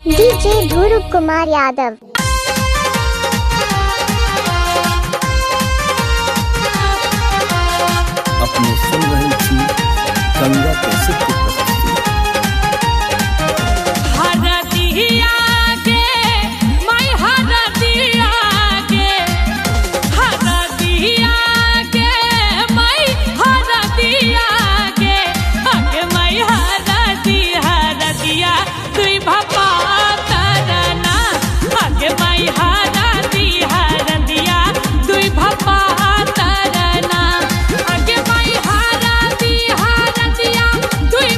DJ ध्रुव कुमार यादव। अपने सुन रही थी गंगा कैसे की प्रशस्ति। हरदिया गे मैं हरदिया गे हरदिया गे मैं हरदिया गे अगे मैं हरदिया तुई भपा तरना अगे मैं हरदिया तुई भपा तरना अगे मैं हरदिया तुई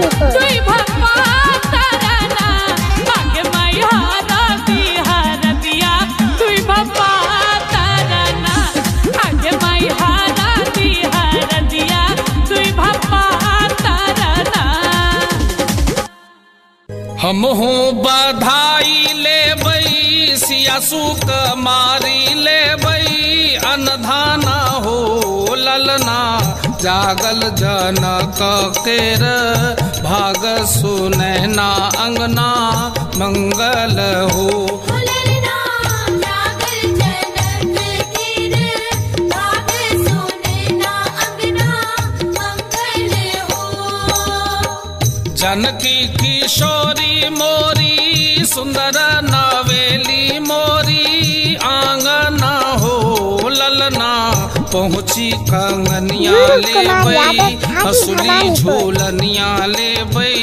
मधुपुर दुई भप्पा तरना मांगे माई हरदी हरदिया दुई भप्पा तरना मांगे माई हरदी हरदिया दुई भप्पा तरना। हम हो बधाई लेबै सियासु मारी लेबै अनधाना हो ललना जागल जनक केर भाग सुनैना अंगना मंगल हो। जानकी किशोरी मोरी सुंदर नवेली मोरी आंगना हो ललना पहुँची कंगनिया लेबै हसुली झूलनिया लेबै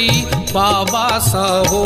बाबा सहो।